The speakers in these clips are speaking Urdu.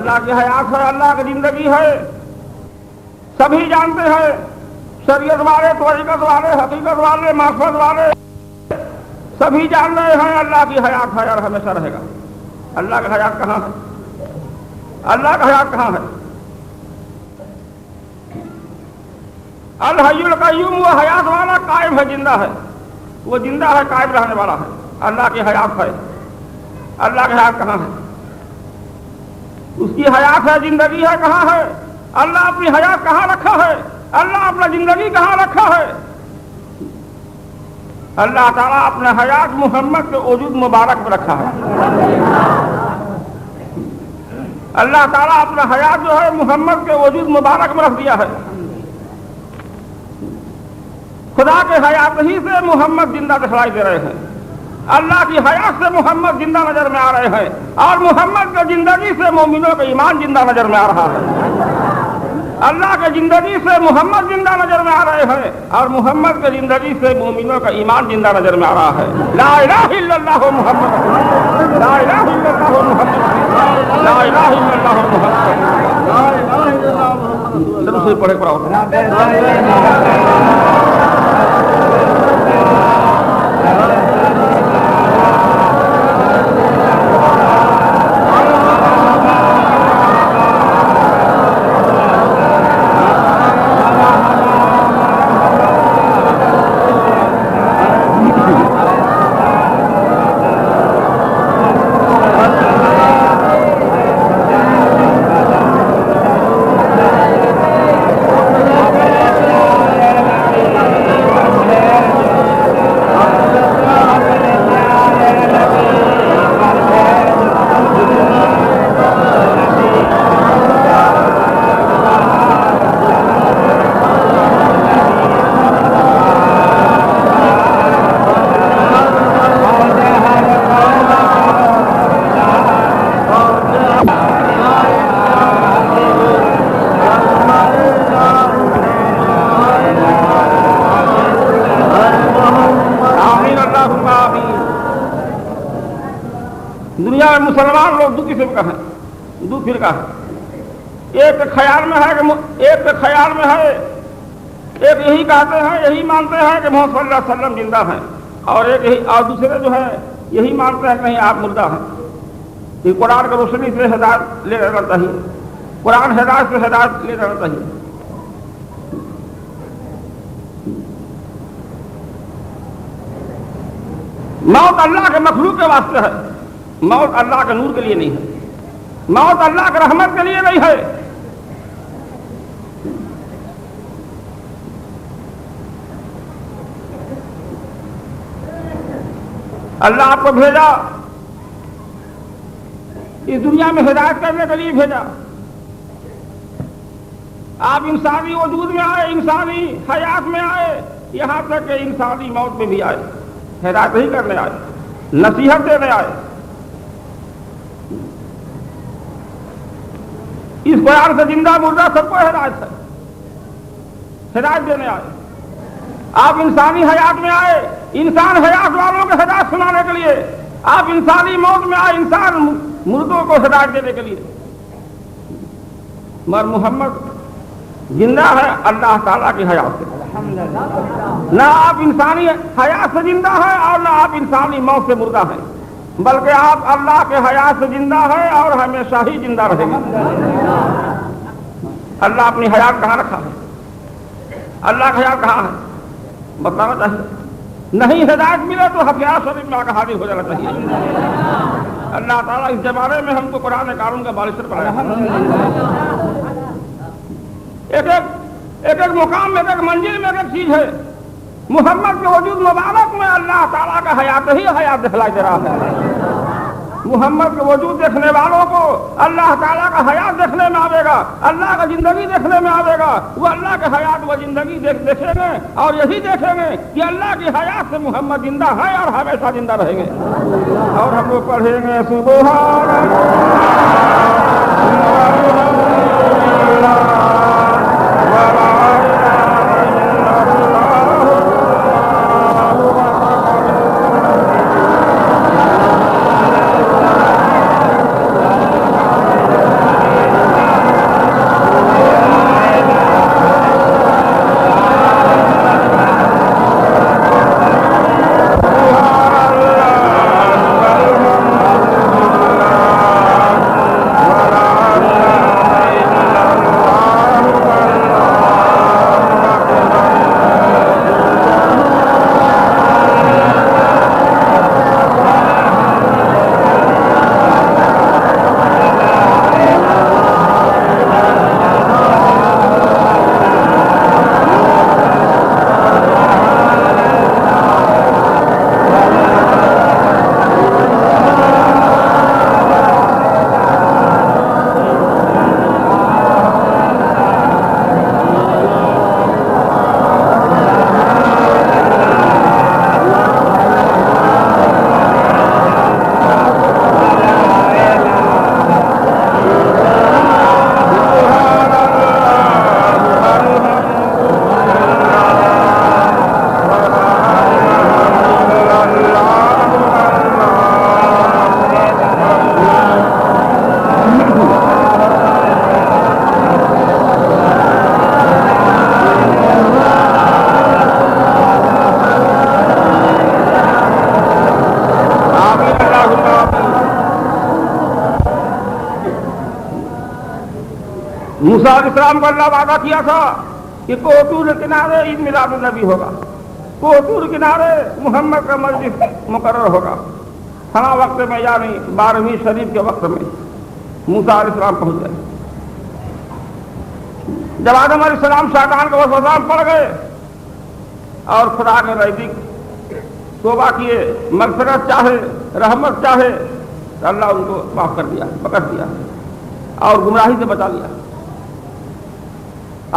اللہ کی حیات ہے، اللہ کی زندگی ہے، سبھی جانتے ہیں، شریعت والے، طریقت والے، حقیقت والے، معرفت والے سبھی جان رہے ہیں اللہ کی حیات ہے اور ہمیشہ رہے گا۔ اللہ کا حیات کہاں ہے؟ اللہ کا حیات کہاں ہے؟ الحی القیوم، وہ حیات والا قائم ہے، زندہ ہے، وہ زندہ ہے، قائم رہنے والا ہے، اللہ کی حیات ہے۔ اللہ کی حیات کہاں ہے؟ اس کی حیات ہے، زندگی ہے، کہاں ہے؟ اللہ اپنی حیات کہاں رکھا ہے؟ اللہ اپنا زندگی کہاں رکھا ہے؟ اللہ تعالیٰ اپنے حیات محمد کے وجود مبارک میں رکھا ہے۔ اللہ تعالیٰ اپنا حیات جو ہے محمد کے وجود مبارک میں رکھ دیا ہے۔ خدا کے حیات ہی سے محمد زندہ دکھلائی دے رہے ہیں، اللہ کی حیات سے محمد زندہ نظر میں آ رہے ہیں، اور محمد کی زندگی سے مومنوں کا ایمان زندہ نظر میں آ رہا ہے۔ اللہ کی زندگی سے محمد زندہ نظر میں آ رہے ہیں، اور محمد کی زندگی سے مومنوں کا ایمان زندہ نظر میں آ رہا ہے۔ لا الہ الا اللہ محمد، لا الہ الا اللہ محمد، لا الہ الا اللہ محمد، لا الہ الا اللہ محمد۔ چلو سے پڑھے پڑھا مسلمان لوگ دو قسم کا ہیں، دو فرقہ ہے۔ ایک خیال میں ہے کہ ایک یہی کہتے ہیں، یہی مانتے ہیں کہ محمد صلی اللہ علیہ وسلم زندہ ہیں، اور ایک یہی، اور دوسرے جو ہے یہی مانتے ہیں کہ نہیں آپ مردہ ہیں۔ یہ قرآن کی روشنی سے ہدایت لے لینا چاہیے، قرآن ہدایت سے ہدایت لے لینا چاہیے۔ موت اللہ کے مخلوق کے واسطے ہے، موت اللہ کے نور کے لیے نہیں ہے، موت اللہ کے رحمت کے لیے نہیں ہے۔ اللہ آپ کو بھیجا، اس دنیا میں ہدایت کرنے کے لیے بھیجا۔ آپ انسانی وجود میں آئے، انسانی حیات میں آئے، یہاں تک کہ انسانی موت میں بھی آئے، ہدایت نہیں کرنے آئے، نصیحت دینے آئے۔ اس قرآن سے زندہ مردہ سب کو ہدایت ہے، ہدایت دینے آئے۔ آپ انسانی حیات میں آئے، انسان حیات والوں کو ہدایت سنانے کے لیے، آپ انسانی موت میں آئے، انسان مردوں کو ہدایت دینے کے لیے۔ مگر محمد زندہ ہے اللہ تعالیٰ کی حیات سے، نہ آپ انسانی حیات سے زندہ ہے اور نہ آپ انسانی موت سے مردہ ہیں، بلکہ آپ اللہ کے حیات سے زندہ ہے اور ہمیشہ ہی زندہ رہے گا۔ اللہ اپنی حیات کہاں رکھا ہے؟ اللہ کا حیات کہاں ہے؟ بتانا چاہیے۔ نہیں ہدایت ملے تو حفیظ شریف میں آ کر حاضر ہو جانا چاہیے۔ اللہ تعالیٰ اس زمانے میں ہم کو قرآن قانون کا بارشر بنایا۔ ایک مقام میں، ایک منزل میں ایک چیز ہے، محمد کے وجود مبارک میں اللہ تعالیٰ کا حیات ہی حیات دکھلائی دے رہا ہے۔ محمد کے وجود دیکھنے والوں کو اللہ تعالیٰ کا حیات دیکھنے میں آئے گا، اللہ کا زندگی دیکھنے میں آئے گا، وہ اللہ کے حیات و زندگی دیکھیں گے اور یہی دیکھیں گے کہ اللہ کی حیات سے محمد زندہ ہے اور ہمیشہ زندہ رہیں گے۔ اور ہم لوگ پڑھیں گے سبحان موسیٰ علیہ السلام کو اللہ وعدہ کیا تھا کہ کوہطور کنارے عید میلاد النبی ہوگا، کوہطور کنارے محمد کا مجلس مقرر ہوگا، فلاں وقت میں یعنی 12ویں شریف کے وقت میں موسیٰ علیہ السلام پہنچ گئے۔ جب آدم علیہ السلام شیطان کو وسوسہ پڑ گئے اور خدا کے نزدیک توبہ کیے، مغفرت چاہے، رحمت چاہے، تو اللہ ان کو معاف کر دیا، پکڑ دیا اور گمراہی سے بچا لیا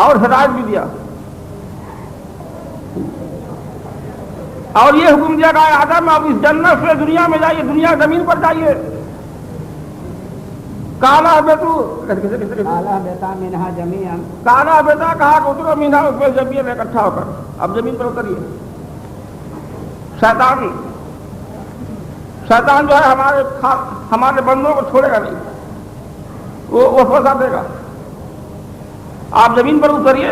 اور ہدایت بھی دیا، اور یہ حکم دیا کہ آدم اب اس جنت سے دنیا میں جائیے، دنیا زمین پر جائیے۔ کالا بیتو کالا بیتا منہا جمیعا، کالا بیتا کہا کہ اترو مینہ اس میں جمعیت اکٹھا ہو کر اب زمین پر اتریے۔ شیطان جو ہے ہمارے بندوں کو چھوڑے گا نہیں، وہ وسوسہ دے گا۔ آپ زمین پر اتریے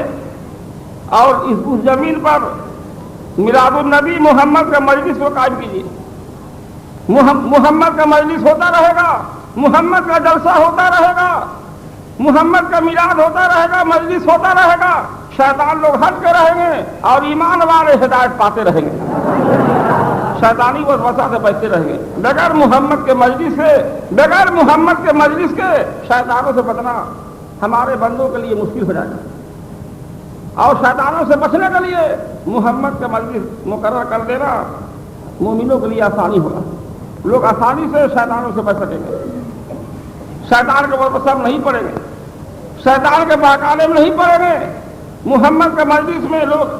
اور اس زمین پر میلاد النبی محمد کا مجلس کو قائم کیجیے۔ محمد کا مجلس ہوتا رہے گا، محمد کا جلسہ ہوتا رہے گا، محمد کا میلاد ہوتا رہے گا، مجلس ہوتا رہے گا، شیطان لوگ ہٹ کے رہیں گے اور ایمان والے ہدایت پاتے رہیں گے، شیطانی وسوسہ سے بچتے رہیں گے۔ بغیر محمد کے مجلس سے، بغیر محمد کے مجلس کے شیطانوں سے بچنا ہمارے بندوں کے لیے مشکل ہو جائے گا، اور شیطانوں سے بچنے کے لیے محمد کا مجلس مقرر کر دینا مومنوں کے لیے آسانی ہوگا، لوگ آسانی سے شیطانوں سے بچ سکیں گے، شیطان کے وسوسہ نہیں پڑیں گے، شیطان کے بہکانے میں نہیں پڑیں گے۔ محمد کے مجلس میں لوگ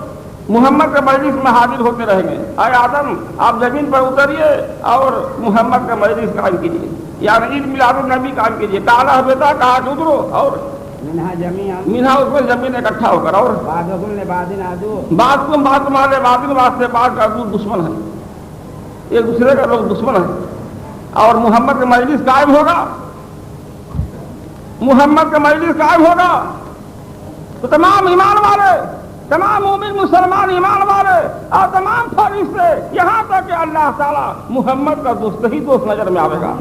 محمد کے مجلس میں حاضر ہوتے رہیں گے۔ اے آدم آپ زمین پر اتریے اور محمد کا مجلس قائم کیجیے، یعنی عید میلاد النبی قائم کیجیے۔ کالا بیتا کہا کہ اترو اور منہا جمیعا، مینہ اس میں زمین اکٹھا ہو کر، اور بعضکم لبعض عدو، بعض تمہارے بعض واسطے بعض کا دشمن ہے، ایک دوسرے کا لوگ دشمن ہیں، اور محمد کا مجلس قائم ہوگا، محمد کا مجلس قائم ہوگا تو تمام ایمان والے، تمام مومن مسلمان ایمان والے اور تمام فرشتے، یہاں تک کہ اللہ تعالیٰ محمد کا دوست ہی دوست نظر میں آئے گا،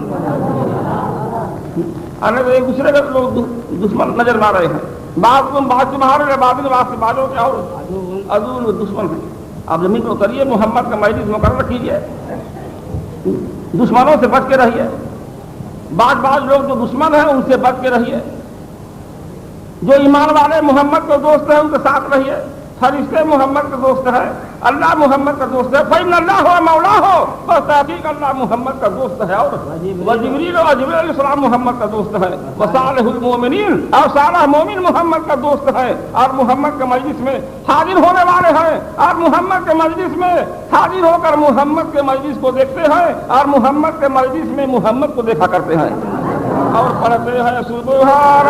ایک دوسرے کے لوگ دشمن نظر میں آ رہے ہیں، بعض تمہارے بعض واسطے بعضوں کے اور عدو دشمن ہیں۔ آپ زمین پر اتریے، محمد کا مجلس مقرر کیجیے، دشمنوں سے بچ کے رہیے، بعض لوگ جو دشمن ہیں ان سے بچ کے رہیے، جو ایمان والے محمد کے دوست ہیں ان کے ساتھ رہیے، فرشتے محمد کے دوست ہیں، اللہ محمد کا دوست ہے، فإن اللہ ہو مولا ہو، بس تحقیق اللہ محمد کا دوست ہے، اور جبریل علیہ السلام محمد کا دوست ہے، وصالح المومنین اور صالح مومن محمد کا دوست ہے، اور محمد کے مجلس میں حاضر ہونے والے ہیں، اور محمد کے مجلس میں حاضر ہو کر محمد کے مجلس کو دیکھتے ہیں، اور محمد کے مجلس میں محمد کو دیکھا کرتے ہیں، اور پڑھتے ہیں سبحان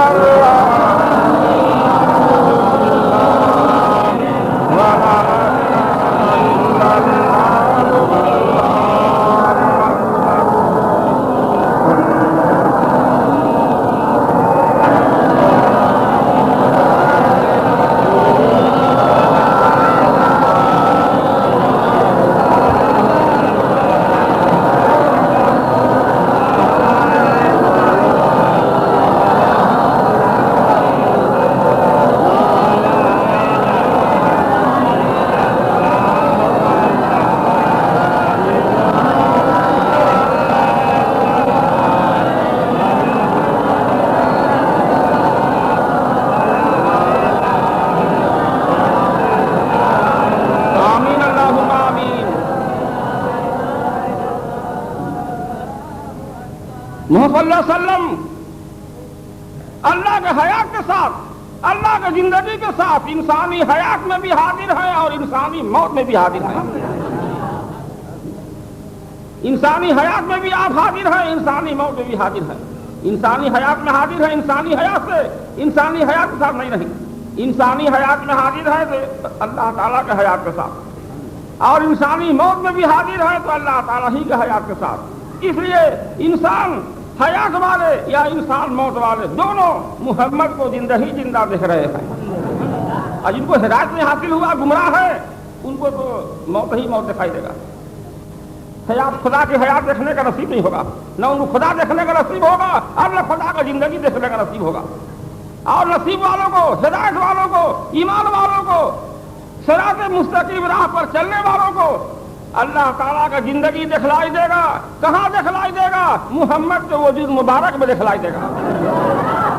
محمد صلی اللہ علیہ وسلم اللہ کے حیات کے ساتھ، اللہ کے زندگی کے ساتھ انسانی حیات میں بھی حاضر ہے اور انسانی موت میں بھی حاضر ہے۔ انسانی حیات میں بھی آپ حاضر ہیں، انسانی موت میں بھی حاضر ہیں، انسانی حیات میں حاضر ہے، انسانی حیات سے انسانی حیات کے ساتھ نہیں رہی، انسانی حیات میں حاضر ہے تو اللہ تعالیٰ کے حیات کے ساتھ، اور انسانی موت میں بھی حاضر ہے تو اللہ تعالیٰ ہی کے حیات کے ساتھ۔ اس لیے انسان حیات والے یا انسان موت والے دونوں محمد کو زندہ ہی زندہ دیکھ رہے ہیں، اور جن کو ہدایت میں حاصل ہوا گمراہ ہے ان کو تو موت ہی موت دکھائی دے گا، حیات خدا کی حیات دیکھنے کا نصیب نہیں ہوگا، نہ ان کو خدا دیکھنے کا نصیب ہوگا اور نہ خدا کا زندگی دیکھنے کا نصیب ہوگا۔ اور نصیب والوں کو، ہدایت والوں کو، ایمان والوں کو، صراط مستقیم راہ پر چلنے والوں کو اللہ تعالیٰ کا زندگی دکھلائی دے گا۔ کہاں دکھلائی دے گا؟ محمد کے وجود مبارک میں دکھلائی دے گا۔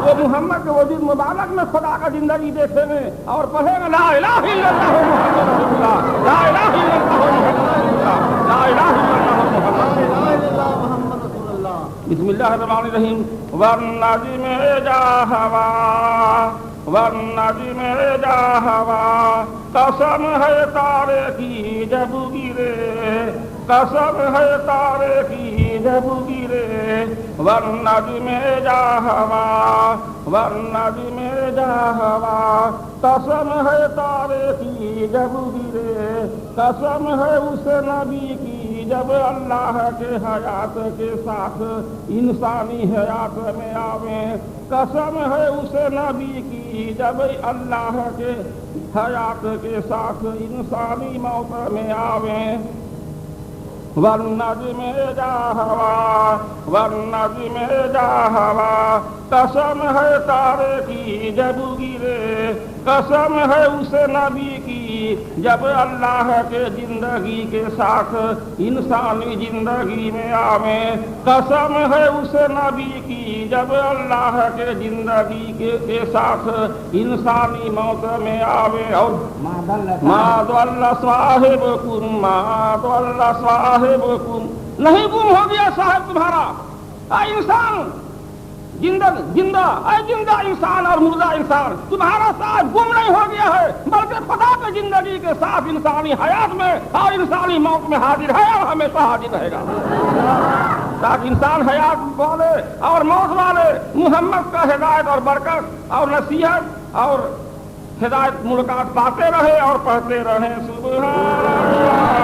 وہ محمد کے وجود مبارک میں خدا کا زندگی دیکھیں گے اور پڑھیں گے لا الہ الا اللہ محمد رسول اللہ، لا الہ الا اللہ محمد رسول اللہ، لا الہ الا اللہ محمد رسول اللہ۔ بسم اللہ الرحمن الرحیم۔ والنجم اذا هوى والنجم اذا هوى قسم ہے تارے کی جب گرے، قسم ہے تارے کی جب گرے، والنجم اذا هوى والنجم اذا هوى قسم ہے تارے کی جب گرے، قسم ہے اس نبی کی جب اللہ کے حیات کے ساتھ انسانی حیات میں آویں، قسم ہے اس نبی کی جب اللہ کے حیات کے ساتھ انسانی موت میں آویں۔ والنجم اذا هوى والنجم اذا هوى قسم ہے تارے کی جب گرے، قسم ہے اس نبی کی جب اللہ کے زندگی کے ساتھ انسانی زندگی میں آویں، قسم ہے اس نبی کی جب اللہ کے زندگی کے ساتھ انسانی موت میں آویں۔ اور ما ضل صاحبکم ما ضل صاحبکم، نہیں گم ہو گیا صاحب تمہارا۔ اے انسان زندہ انسان اور مردہ انسان، تمہارا ساتھ گم نہیں ہو گیا ہے، بلکہ خدا کی زندگی کے ساتھ انسانی حیات میں اور انسانی موت میں حاضر ہے اور ہمیشہ حاضر رہے گا۔ تاکہ انسان حیات والے اور موت والے محمد کا ہدایت اور برکت اور نصیحت اور ہدایت ملاقات پاتے رہے اور پڑھتے رہے سبحان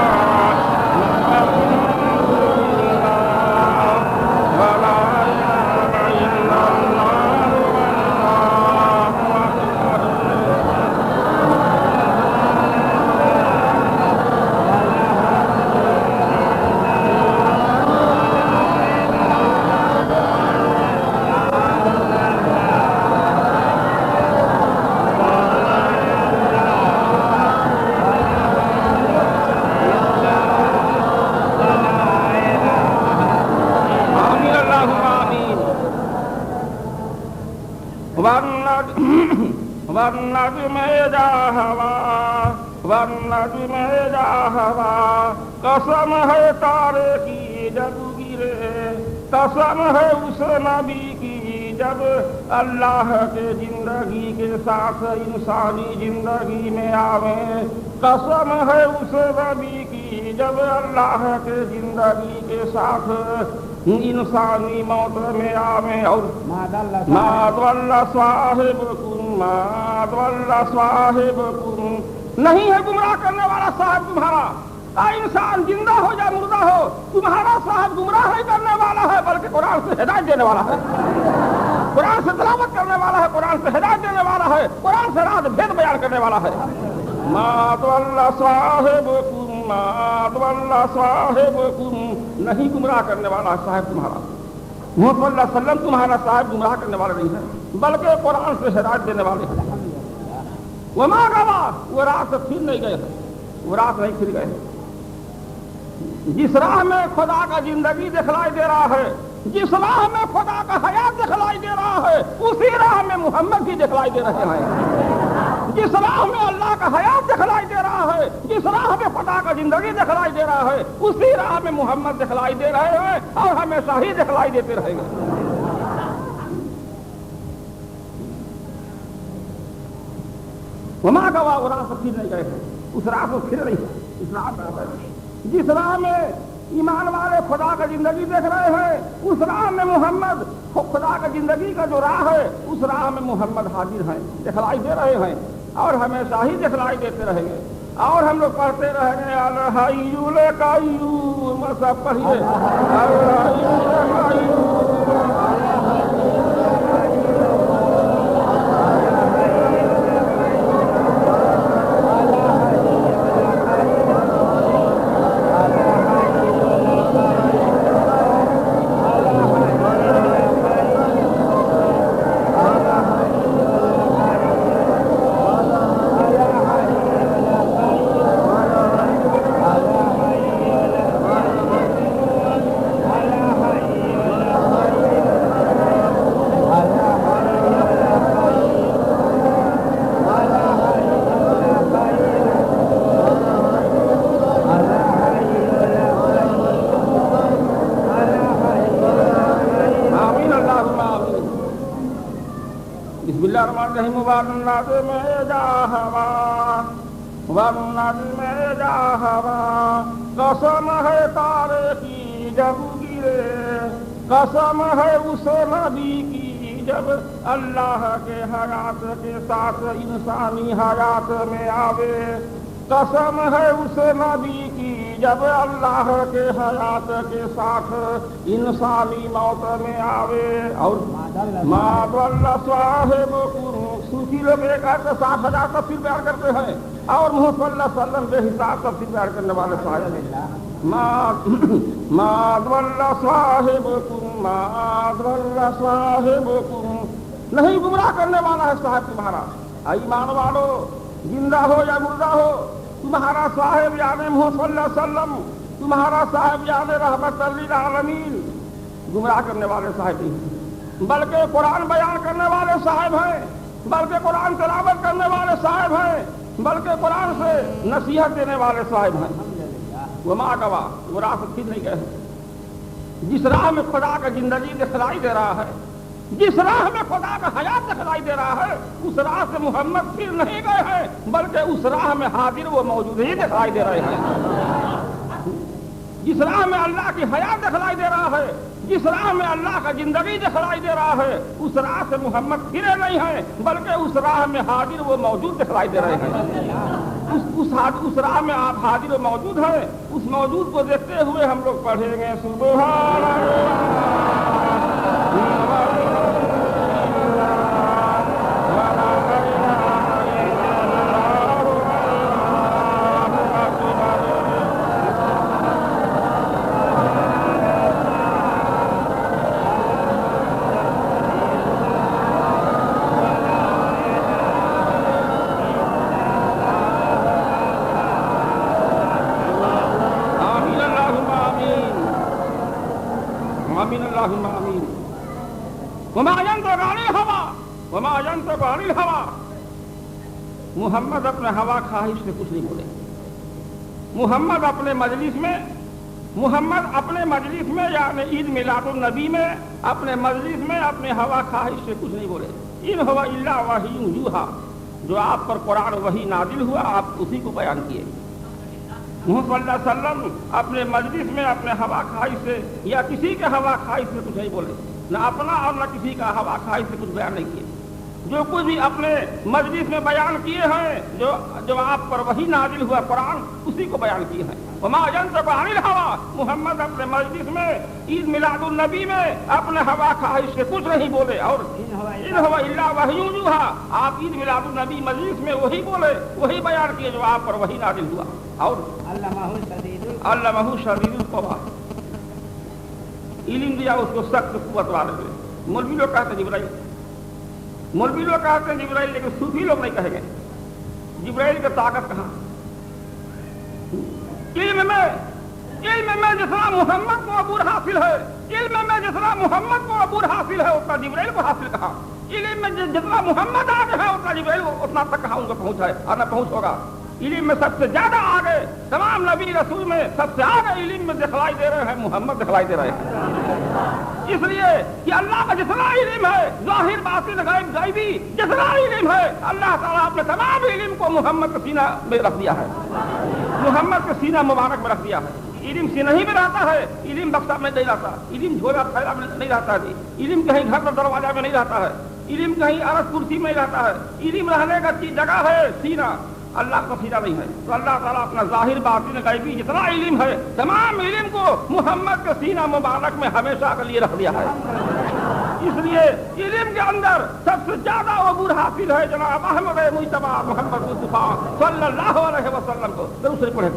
والنجم اذا هوى والنجم اذا هوى قسم ہے تارے کی جب گرے، قسم ہے اس نبی کی جب اللہ کے زندگی کے ساتھ انسانی زندگی میں آویں، قسم ہے اس نبی کی جب اللہ کے زندگی کے ساتھ انسانی موت میں آویں۔ اور ما ضل صاحبکم ما ضل صاحبکم، نہیں ہے گمراہ کرنے والا صاحب تمہارا۔ اے انسان زندہ ہو یا مردہ ہو، تمہارا صاحب گمراہ نہیں کرنے والا ہے بلکہ قرآن سے ہدایت دینے والا ہے، قرآن سے تلاوت کرنے والا ہے، قرآن سے ہدایت دینے والا ہے، قرآن سے راز بھید بیان کرنے والا ہے۔ ما ضل صاحبکم ما ضل صاحبکم، نہیں گمراہ کرنے والا صاحب تمہارا۔ محمد صلی اللہ علیہ وسلم تمہارا صاحب گمراہ کرنے والا نہیں ہے بلکہ قرآن سے ہدایت دینے والے ہیں۔ وما غوا، وہ راہ سے پھر نہیں گئے ہیں، وہ راہ سے نہیں پھر گئے ہیں۔ جس راہ میں خدا کا زندگی دکھلائی دے رہا ہے، جس راہ میں خدا کا حیات دکھلائی دے رہا ہے، اسی راہ میں محمد بھی دکھلائی دے رہے ہیں۔ جس راہ میں اللہ کا حیات دکھلائی دے رہا ہے، جس راہ میں خدا کا زندگی دکھلائی دے رہا ہے، اسی راہ میں محمد دکھلائی دے رہے ہیں اور ہمیشہ ہی دکھلائی دیتے رہیں گے۔ وما غوا، وہ راہ سے پھر نہیں گئے ہیں، اس راہ کو پھر نہیں ہے، اس راہ پہ جس راہ میں ایمان والے خدا کا زندگی دیکھ رہے ہیں، اس راہ میں محمد خدا کا زندگی کا جو راہ ہے، اس راہ میں محمد حاضر ہیں، دکھلائی دے رہے ہیں اور ہمیشہ ہی دکھلائی دیتے رہیں گے۔ اور ہم لوگ پڑھتے رہیں گے الحی القیوم، سب پڑھیے الحی القیوم۔ بسم اللہ الرحمن الرحیم والناس میں جا ہوا والناس میں جا ہوا قسم ہے تارے کی جب گرے قسم ہے اس نبی کی جب اللہ کے حیات کے ساتھ انسانی حیات میں آوے قسم ہے اس نبی کی جب اللہ کے حیات کے ساتھ انسانی موت میں آوے اور ما ضل صاحبکم صوفی لوگ ایک آیت میں 60,000 تفسیر بیان کرتے ہیں اور محمد صلی اللہ علیہ وسلم بے حساب تفسیر بیان کرنے والے صاحب ما ضل صاحبکم ما ضل صاحبکم نہیں گمراہ کرنے والا ہے صاحب تمہارا. ایمان والو زندہ ہو یا مردہ ہو تمہارا صاحب یعنی محمد صلی اللہ علیہ وسلم تمہارا صاحب یعنی رحمت للعالمین گمراہ کرنے والے صاحب نہیں بلکہ قرآن بیان کرنے والے صاحب ہیں بلکہ قرآن تلاوت کرنے والے صاحب ہیں بلکہ قرآن سے نصیحت دینے والے صاحب ہیں. وما گواہ وہ راہ سے نہیں گئے جس راہ میں خدا کا زندگی دکھلائی دے رہا ہے جس راہ میں خدا کا حیات دکھلائی دے رہا ہے اس راہ سے محمد پھر نہیں گئے ہیں بلکہ اس راہ میں حاضر وہ موجود ہی دکھائی دے رہے ہیں. جس راہ میں اللہ کی حیات دکھلائی دے رہا ہے جس راہ میں اللہ کا زندگی دکھلائی دے رہا ہے اس راہ سے محمد پھرے نہیں ہیں بلکہ اس راہ میں حاضر وہ موجود دکھلائی دے رہے ہیں. اس راہ میں آپ حاضر و موجود ہیں اس موجود کو دیکھتے ہوئے ہم لوگ پڑھیں گے سبحان محمد اپنے ہوا خواہش سے کچھ نہیں بولے. محمد اپنے مجلس میں یعنی عید میلاد النبی میں اپنے مجلس میں اپنے ہوا خواہش سے کچھ نہیں بولے. ان ہوا الا وحی یوحا جو آپ پر قرآن وحی نازل ہوا آپ اسی کو بیان کیے. محمد صلی اللہ علیہ وسلم اپنے مجلس میں اپنے ہوا خواہش سے یا کسی کے ہوا خواہش سے کچھ نہیں بولے نہ اپنا اور نہ کسی کا ہوا خواہش سے کچھ بیان نہیں کیے. جو کچھ بھی اپنے مجلس میں بیان کیے ہیں جو آپ پر وہی نازل ہوا قرآن اسی کو بیان کیے ہیں. وما ينطق عن الهوى محمد اپنے مجلس میں عید میلاد النبی میں اپنے ہوا خواہش سے کچھ نہیں بولے اور ان هو الا وحی یوحا آپ عید میلاد النبی مجلس میں وہی بولے وہی بیان کیے جو آپ پر وہی نازل ہوا. اور علمہ شدید القویٰ علم دیا اس کو سخت قوت والے ہوئے. مولوی لوگ کہتے ہیں جبرائیل مولوی لوگ کہتے ہیں جبرائیل لیکن صوفی لوگ نہیں کہیں گے. جبرائیل کی طاقت کہاں؟ علم میں جتنا محمد کو عبور حاصل ہے علم میں جتنا محمد کو عبور حاصل ہے اتنا جبرائیل کو حاصل کہاں؟ علم میں جتنا محمد آگے ہے اتنا جبرائیل اتنا تک کہاں ان کو پہنچا ہے اور نہ پہنچ ہوگا. علم میں سب سے زیادہ آگے تمام نبی رسول میں سب سے آگے علم میں دکھلائی دے رہے ہیں محمد دکھلائی دے رہے ہیں. اس لیے کہ اللہ کا جتنا علم ہے ظاہر باطن غیب غیبی جتنا علم ہے اللہ تعالیٰ اپنے تمام علم کو محمد کے سینہ میں رکھ دیا ہے. محمد کے سینہ مبارک میں رکھ دیا ہے. علم سینہ ہی میں رہتا ہے. علم بکسا میں نہیں رہتا. علم جھولا تھیلا میں نہیں رہتا ہے. علم کہیں گھر پر دروازہ میں نہیں رہتا ہے. علم کہیں عرض کرسی میں رہتا ہے. علم رہنے کا جگہ ہے سینہ. اللہ کا سینہ نہیں ہے. تو اللہ تعالیٰ اپنا ظاہر باطن غیبی جتنا علم ہے تمام علم کو محمد کے سینہ مبارک میں ہمیشہ کے لیے رکھ دیا ہے. اس لیے علم کے اندر سب سے زیادہ عبور حاصل ہے جناب احمد مجتبی محمد مصطفیٰ صلی اللہ علیہ وسلم کو. دوسرے پڑھے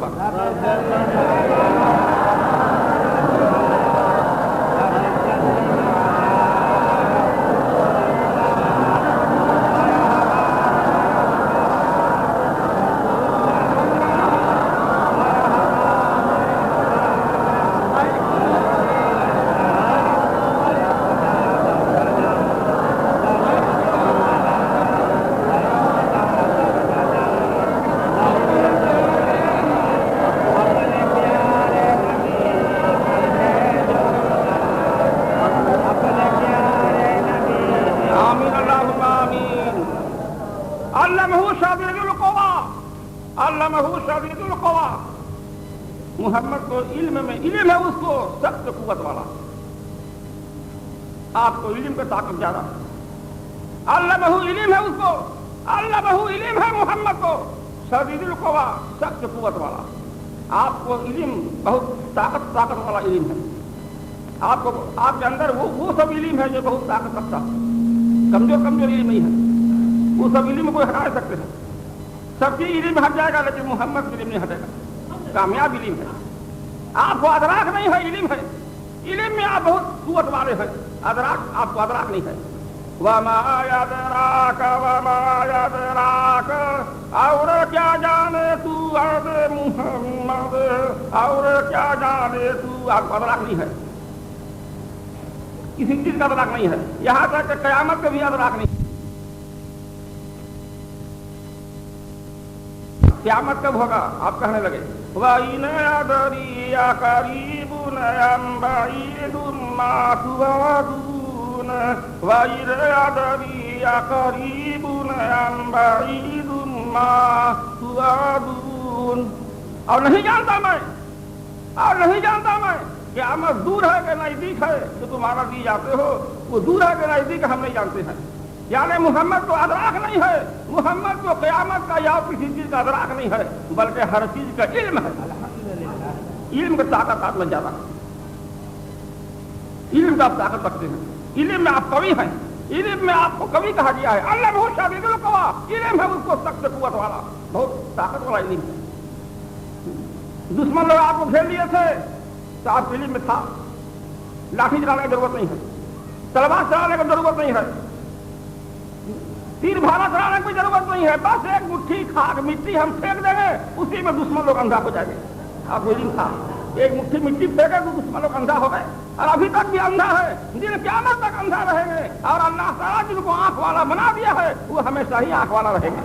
علمہ شدید القویٰ، علمہ شدید القویٰ، محمد کو علم میں علم ہے اس کو سخت قوت والا، آپ کو علم پہ طاقت زیادہ، علمہ علم ہے اس کو، علمہ علم ہے محمد کو شدید القویٰ سخت قوت والا، آپ کو علم بہت طاقت والا علم ہے، آپ کو آپ کے اندر وہ سب علم ہے جو بہت طاقت رکھتا، کمزور علم نہیں ہے، وہ سب علم کو ہٹا سکتے ہیں، سب کی علم ہٹ جائے گا لیکن محمد کی علم نہیں ہٹے گا، کامیاب علم ہے، آپ کو ادراک نہیں ہے، علم ہے، علم میں آپ بہت قوت والے ہیں، ادراک آپ کو ادراک نہیں ہے، وما یدراک اور کیا جانے تو عبد محمد، اور کیا جانے تو، آپ کو ادراک نہیں ہے، کسی چیز کا ادراک نہیں ہے، یہاں تک کہ قیامت کا بھی ادراک نہیں، قیامت کب ہوگا آپ کہنے لگے وَإِنْ أَدْرِي أَقَرِيبٌ أَمْ بَعِيدٌ مَا تُوعَدُونَ وَإِنْ أَدْرِي أَقَرِيبٌ أَمْ بَعِيدٌ مَا تُوعَدُونَ، اور نہیں جانتا میں قیامت دور ہے کہ نزدیک ہے جو تمہارا دی جاتے ہو، وہ دور ہے کہ نزدیک ہم نہیں جانتے ہیں، یعنی محمد کو ادراک نہیں ہے، محمد کو قیامت کا یا کسی چیز کا ادراک نہیں ہے، بلکہ ہر چیز کا علم ہے، علم کی طاقت آپ میں زیادہ ہے، علم کا آپ طاقت رکھتے ہیں، علم میں آپ قوی ہیں، علم میں آپ کو قوی کہا گیا ہے، اللہ بہت شدید القویٰ، علم ہے اس کو سخت قوت والا، بہت طاقت والا علم ہے، دشمن لوگ آپ کو گھیر لیے تھے تو آپ کے علم میں تھا، لاٹھی چلانے کی ضرورت نہیں ہے، تلوار چلانے کی ضرورت نہیں ہے، تیر بھالا چلانے کی ضرورت نہیں ہے، بس ایک مٹھی خاک مٹی ہم پھینک دیں گے اسی میں دشمن لوگ اندھا ہو جائیں گے، آپ کو علم تھا، ایک مٹھی مٹی پھینکے تو دشمن لوگ اندھا ہو گئے، اور ابھی تک بھی اندھا ہے، دن قیامت تک اندھا رہیں گے، اور اللہ تعالیٰ جن کو آنکھ والا بنا دیا ہے وہ ہمیشہ ہی آنکھ والا رہیں گے،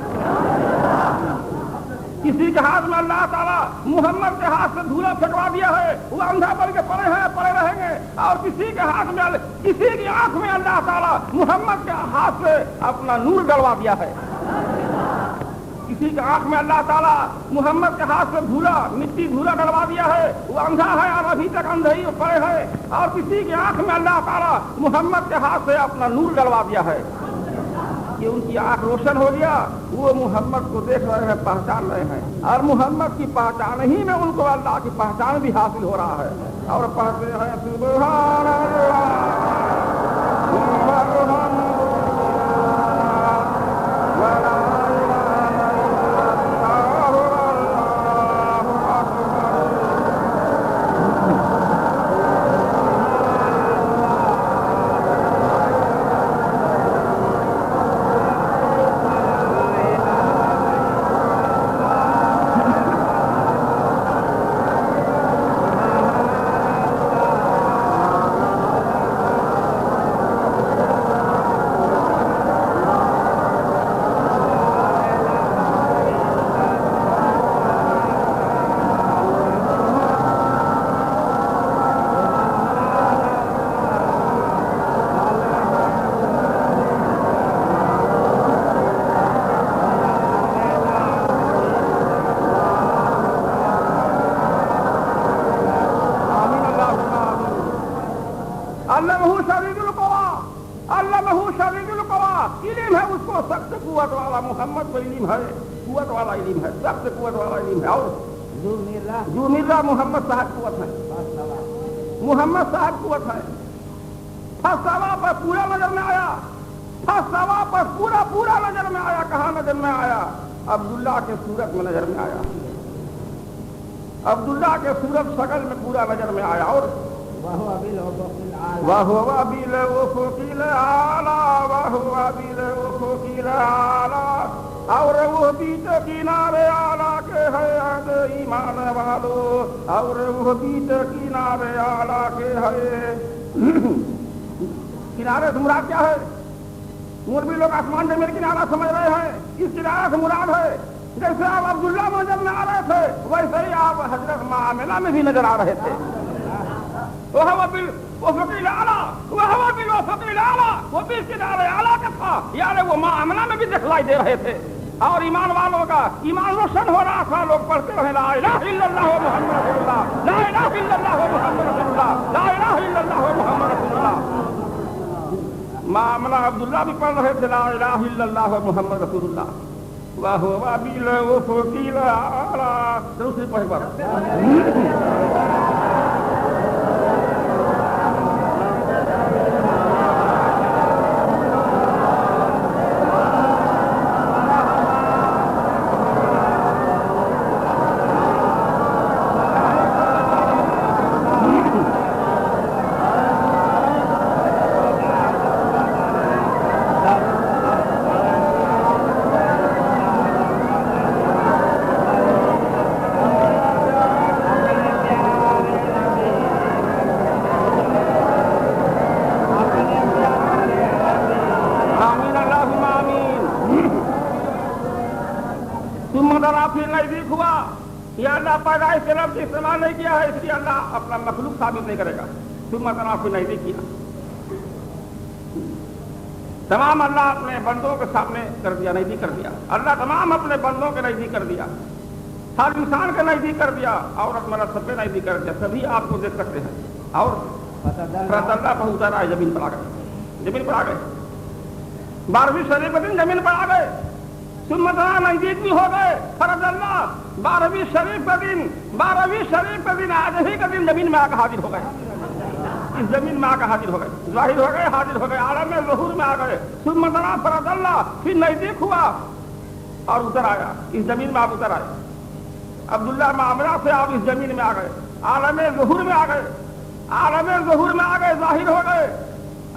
کسی کے ہاتھ میں اللہ تعالیٰ محمد کے ہاتھ سے دھولا پھینکوا دیا ہے وہ اندھا بن کے پڑے رہیں گے، اور کسی کے ہاتھ میں کسی کی آنکھ میں اللہ تعالیٰ محمد کے ہاتھ سے اپنا نور ڈلوا دیا ہے، کسی کے آنکھ میں اللہ تعالیٰ محمد کے ہاتھ سے مٹی دھولا ڈلوا دیا ہے وہ اندھا ہے اور ابھی تک اندھے ہی پڑے ہے، اور کسی کی آنکھ میں اللہ تعالیٰ محمد کے ہاتھ سے اپنا نور ڈلوا دیا ہے کہ ان کی آنکھ روشن ہو گیا، وہ محمد کو دیکھ رہے ہیں، پہچان رہے ہیں، اور محمد کی پہچان ہی میں ان کو اللہ کی پہچان بھی حاصل ہو رہا ہے، اور پڑھتے ہیں سبحان اللہ علم ہے اس کو سخت قوت والا، محمد کو علم ہے قوت والا علم ہے، سخت قوت والا علم ہے، اور جو مرزا محمد صاحب قوت ہے، محمد صاحب قوت ہے، فسوا پر پورا نظر میں آیا، فسوا پر پورا نظر میں آیا، کہاں نظر میں آیا؟ عبداللہ کے صورت میں نظر میں آیا، عبداللہ کے صورت شکل میں پورا نظر میں آیا، اور وَهُوَ بِالْأُفُقِ الْأَعْلَىٰ، اور وہ بیچ کنارے اعلیٰ کے ہے ایمان والو، اور وہ بیچ کنارے اعلیٰ کے ہے، کنارے سے مراد کیا ہے؟ مولوی لوگ آسمان میں کنارہ سمجھ رہے ہیں، اس کنارے سے مراد ہے جیسے آپ عبداللہ میں نظر آ رہے تھے ویسے ہی آپ حضرت معاملہ میں بھی نظر آ رہے تھے، وَهُوَ بِالْأُفُقِ الْأَعْلَىٰ، وہ بھی کنارے اعلیٰ کا تھا، یعنی وہ معاملہ میں بھی دکھلائی دے رہے تھے، اور ایمان والوں کا ایمان روشن ہو رہا تھا. لوگ پڑھتے رہے لا الہ الا اللہ محمد رسول اللہ, لا الہ الا اللہ محمد رسول اللہ, لا الہ الا اللہ محمد رسول اللہ. معاملہ عبداللہ بھی پڑھ رہے تھے لا الہ الا اللہ محمد رسول اللہ. واہ وابیل و فوکیل اعلی. دوسری پڑھ بار پھر نزدیک ہوا. یہ اللہ پیدائش کے لفظ استعمال نہیں کیا ہے, اس لیے اللہ اپنا مخلوق ثابت نہیں کرے گا. ثم دنا پھر نزدیک کیا. تمام اللہ اپنے بندوں کے سامنے کر دیا, نزدیک کر دیا. اللہ تمام اپنے بندوں کے نزدیک کر دیا, ہر انسان کے نزدیک کر دیا, عورت مرد سب کے نزدیک کر دیا. سبھی آپ کو دیکھ سکتے ہیں. اور اللہ پہنچا رہا ہے, زمین پر آ گئے, زمین پر آ گئے. 12ویں شریف کے دن زمین پر آ گئے. سنتنا نزدیک بھی ہو گئے. فرض اللہ 12ویں شریف کا دن, 12ویں شریف کا دن آج ہی کا دن زمین میں آ کر حاضر ہو گئے. اس زمین میں آ کر حاضر ہو گئے, ظاہر ہو گئے, حاضر ہو گئے, عالم ظہور میں آ گئے. سنتنا فرض اللہ پھر نزدیک ہوا اور اتر آیا. اس زمین میں آپ اتر آئے. عبداللہ معاملہ سے آپ اس زمین میں آ گئے, عالم ظہور میں آ گئے, عالم ظہور میں آ گئے, ظاہر ہو گئے.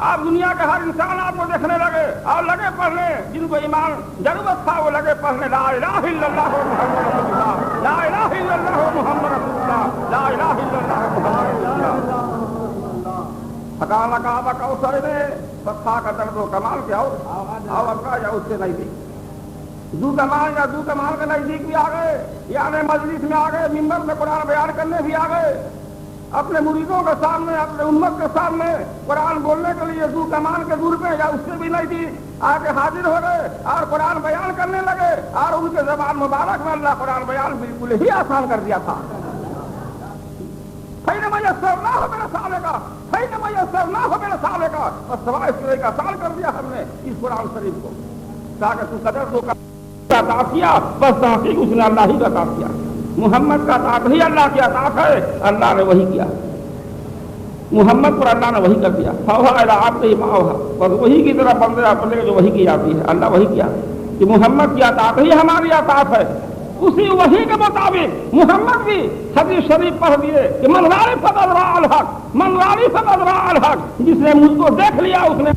آپ دنیا کے ہر انسان آپ کو دیکھنے لگے اور لگے پڑھنے. جن کو ایمان ضرورت تھا وہ لگے پڑھنے لا الہ الا اللہ محمد رسول اللہ, لا الہ الا اللہ محمد رسول اللہ, لا الہ الا اللہ محمد رسول اللہ. حکام کعبہ کوثر میں فتح کا درد و کمال کیا ہو اور کا یا اس سے نزدیک دو کمال یا دو کمال کے نزدیک بھی آ گئے. یعنی مجلس میں آ گئے, منبر میں قرآن بیان کرنے بھی آ گئے. اپنے مریدوں کے سامنے, اپنے امت کے سامنے قرآن بولنے کے لیے دو کمان کے دور پہ یا اس سے بھی نہیں تھی, آ کے حاضر ہو گئے اور قرآن بیان کرنے لگے. اور ان کے زبان مبارک میں اللہ قرآن بیان بالکل ہی آسان کر دیا تھا. فَإِنَّمَا يَسَّرْنَاهُ بِلِسَانِكَ فَإِنَّمَا يَسَّرْنَاهُ بِلِسَانِكَ بس سوائے اس کا آسان کر دیا ہم نے اس قرآن شریف کو, تاکہ تو قدر تو کا عطا کیا. بس تحقیق اس نے اللہ ہی کا عطا کیا. محمد کا اطاعت ہی اللہ کی اطاعت ہے. اللہ نے وہی کیا, محمد پر اللہ نے وہی کر دیا. آپ نے بس وہی کی طرح بندے اپنے جو وہی کی جاتی ہے. اللہ وہی کیا کہ محمد کی اطاعت ہی ہماری اطاعت ہے. اسی وہی کے مطابق محمد بھی حدیث شریف پڑھ دیے کہ من رأى فقد رأى الحق, من رأى فقد رأى الحق. جس نے مجھ کو دیکھ لیا اس نے